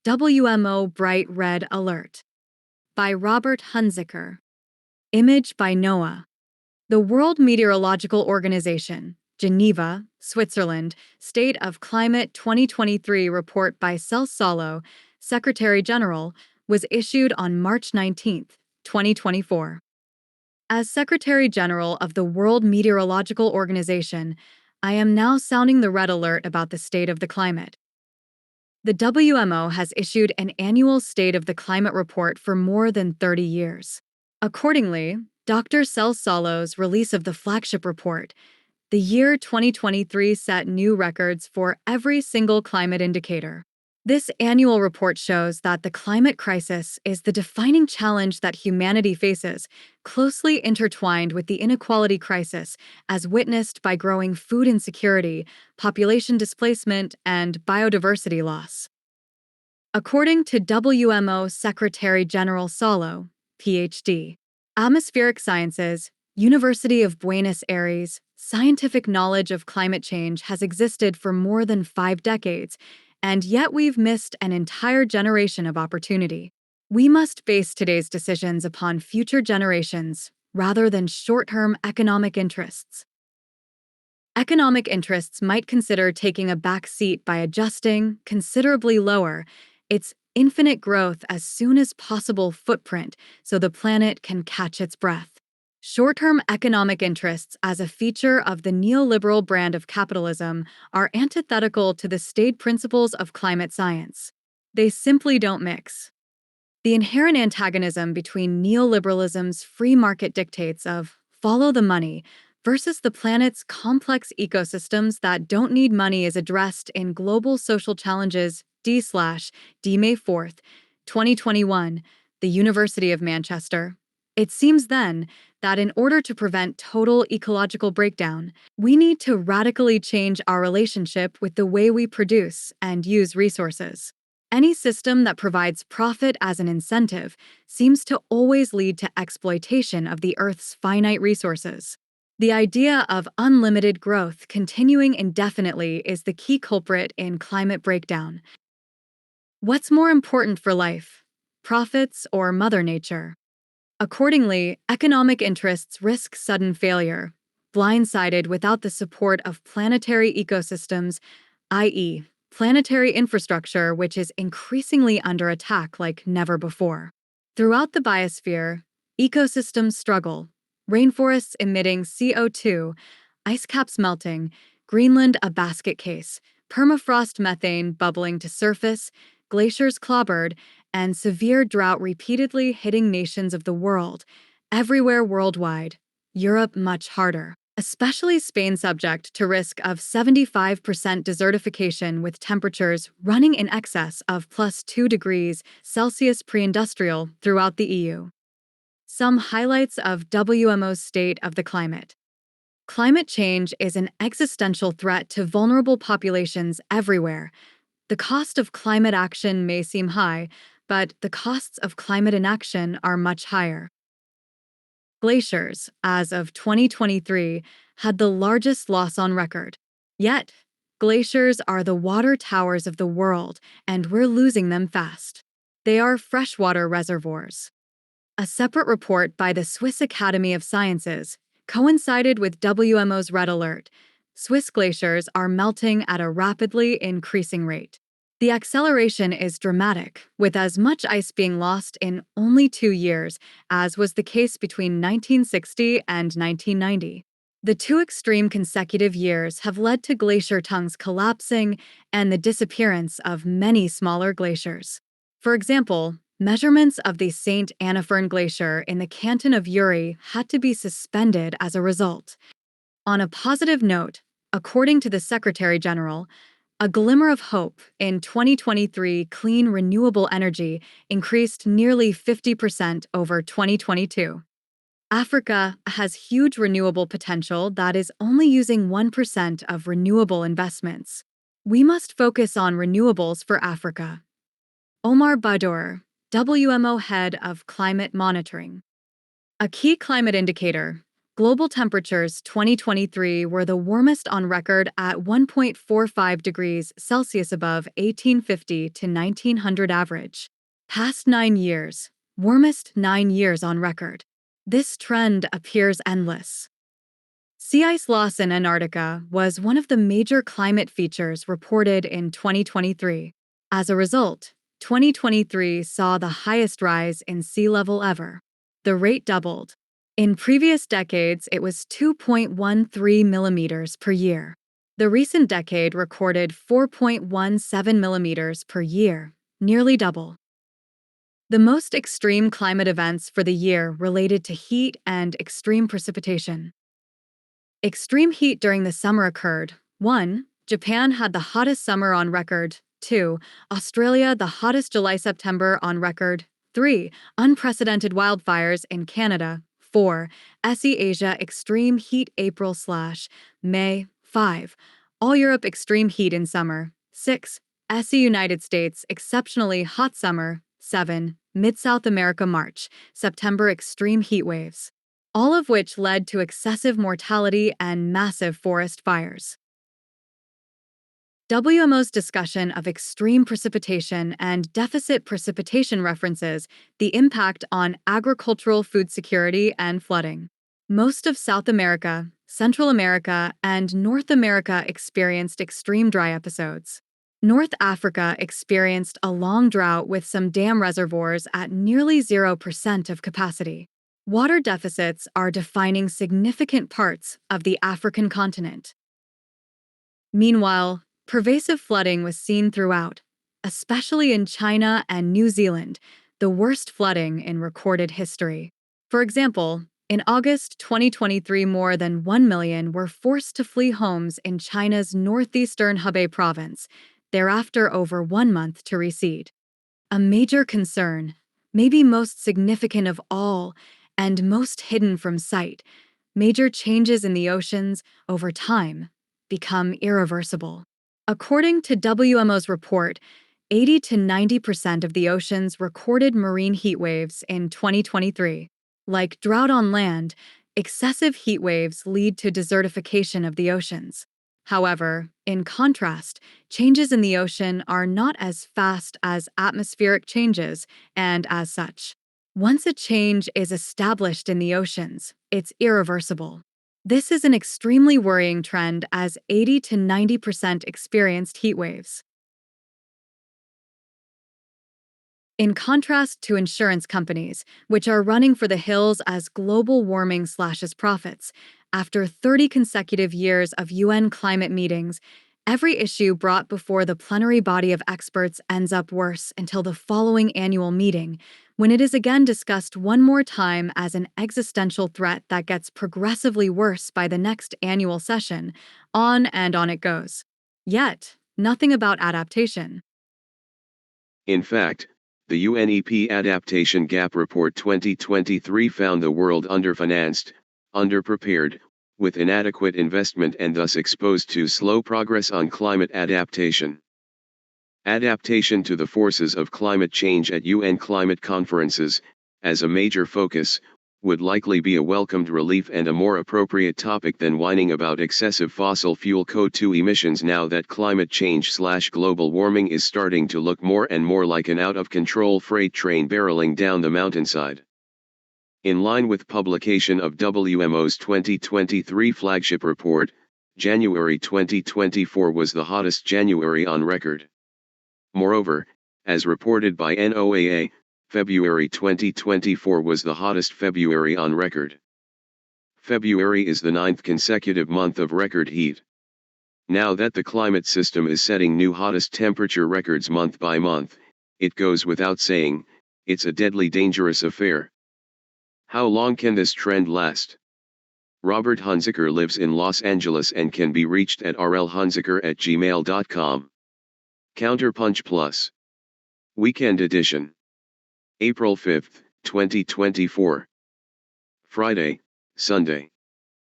WMO Bright Red Alert by Robert Hunziker. Image by NOAA. The World Meteorological Organization, Geneva, Switzerland, State of Climate 2023 report by Solo, Secretary General, was issued on March 19, 2024. As Secretary General of the World Meteorological Organization, I am now sounding the red alert about the state of the climate. The WMO has issued an annual State of the Climate report for more than 30 years. Accordingly, Dr. Solo's release of the flagship report, the year 2023 set new records for every single climate indicator. This annual report shows that the climate crisis is the defining challenge that humanity faces, closely intertwined with the inequality crisis, as witnessed by growing food insecurity, population displacement, and biodiversity loss. According to WMO Secretary General Solo, PhD, Atmospheric Sciences, University of Buenos Aires, scientific knowledge of climate change has existed for more than 5 decades, and yet we've missed an entire generation of opportunity. We must base today's decisions upon future generations rather than short-term economic interests. Economic interests might consider taking a back seat by adjusting, considerably lower, its infinite growth as soon as possible footprint so the planet can catch its breath. Short-term economic interests as a feature of the neoliberal brand of capitalism are antithetical to the stated principles of climate science. They simply don't mix. The inherent antagonism between neoliberalism's free market dictates of follow the money versus the planet's complex ecosystems that don't need money is addressed in Global Social Challenges D/D May 4, 2021, the University of Manchester. It seems then that in order to prevent total ecological breakdown, we need to radically change our relationship with the way we produce and use resources. Any system that provides profit as an incentive seems to always lead to exploitation of the Earth's finite resources. The idea of unlimited growth continuing indefinitely is the key culprit in climate breakdown. What's more important for life, profits or Mother Nature? Accordingly, economic interests risk sudden failure, blindsided without the support of planetary ecosystems, i.e., planetary infrastructure, which is increasingly under attack like never before. Throughout the biosphere, ecosystems struggle, rainforests emitting CO2, ice caps melting, Greenland a basket case, permafrost methane bubbling to surface, glaciers clobbered, and severe drought repeatedly hitting nations of the world, everywhere worldwide, Europe much harder, especially Spain subject to risk of 75% desertification with temperatures running in excess of +2 degrees Celsius pre-industrial throughout the EU. Some highlights of WMO's State of the Climate. Climate change is an existential threat to vulnerable populations everywhere. The cost of climate action may seem high, but the costs of climate inaction are much higher. Glaciers, as of 2023, had the largest loss on record. Yet, glaciers are the water towers of the world, and we're losing them fast. They are freshwater reservoirs. A separate report by the Swiss Academy of Sciences coincided with WMO's red alert. Swiss glaciers are melting at a rapidly increasing rate. The acceleration is dramatic, with as much ice being lost in only 2 years as was the case between 1960 and 1990. The 2 extreme consecutive years have led to glacier tongues collapsing and the disappearance of many smaller glaciers. For example, measurements of the St. Annapherne Glacier in the canton of Uri had to be suspended as a result. On a positive note, according to the Secretary General, a glimmer of hope in 2023 clean renewable energy increased nearly 50% over 2022. Africa has huge renewable potential that is only using 1% of renewable investments. We must focus on renewables for Africa. Omar Badour, WMO Head of Climate Monitoring. A key climate indicator, Global temperatures 2023 were the warmest on record at 1.45 degrees Celsius above 1850 to 1900 average. Past 9 years, warmest 9 years on record. This trend appears endless. Sea ice loss in Antarctica was one of the major climate features reported in 2023. As a result, 2023 saw the highest rise in sea level ever. The rate doubled. In previous decades, it was 2.13 millimeters per year. The recent decade recorded 4.17 millimeters per year, nearly double. The most extreme climate events for the year related to heat and extreme precipitation. Extreme heat during the summer occurred. 1. Japan had the hottest summer on record. 2. Australia the hottest July-September on record. 3. Unprecedented wildfires in Canada. 4. SE Asia extreme heat April/May. 5. All Europe extreme heat in summer. 6. SE United States exceptionally hot summer. 7. Mid-South America March/September extreme heat waves. All of which led to excessive mortality and massive forest fires. WMO's discussion of extreme precipitation and deficit precipitation references the impact on agricultural food security and flooding. Most of South America, Central America, and North America experienced extreme dry episodes. North Africa experienced a long drought with some dam reservoirs at nearly 0% of capacity. Water deficits are defining significant parts of the African continent. Meanwhile, pervasive flooding was seen throughout, especially in China and New Zealand, the worst flooding in recorded history. For example, in August 2023, more than 1 million were forced to flee homes in China's northeastern Hebei province, thereafter over 1 month to recede. A major concern, maybe most significant of all, and most hidden from sight, major changes in the oceans over time become irreversible. According to WMO's report, 80 to 90% of the oceans recorded marine heat waves in 2023. Like drought on land, excessive heat waves lead to desertification of the oceans. However, in contrast, changes in the ocean are not as fast as atmospheric changes, and as such, once a change is established in the oceans, it's irreversible. This is an extremely worrying trend as 80 to 90% experienced heat waves. In contrast to insurance companies, which are running for the hills as global warming slashes profits, after 30 consecutive years of UN climate meetings, every issue brought before the plenary body of experts ends up worse until the following annual meeting, when it is again discussed one more time as an existential threat that gets progressively worse by the next annual session. On and on it goes. Yet, nothing about adaptation. In fact, the UNEP Adaptation Gap Report 2023 found the world underfinanced, underprepared, with inadequate investment and thus exposed to slow progress on climate adaptation. Adaptation to the forces of climate change at UN climate conferences, as a major focus, would likely be a welcomed relief and a more appropriate topic than whining about excessive fossil fuel CO2 emissions now that climate change/global warming is starting to look more and more like an out-of-control freight train barreling down the mountainside. In line with publication of WMO's 2023 flagship report, January 2024 was the hottest January on record. Moreover, as reported by NOAA, February 2024 was the hottest February on record. February is the 9th consecutive month of record heat. Now that the climate system is setting new hottest temperature records month by month, it goes without saying, it's a deadly dangerous affair. How long can this trend last? Robert Hunziker lives in Los Angeles and can be reached at rlhunziker@gmail.com. Counterpunch Plus. Weekend Edition. April 5, 2024. Friday, Sunday.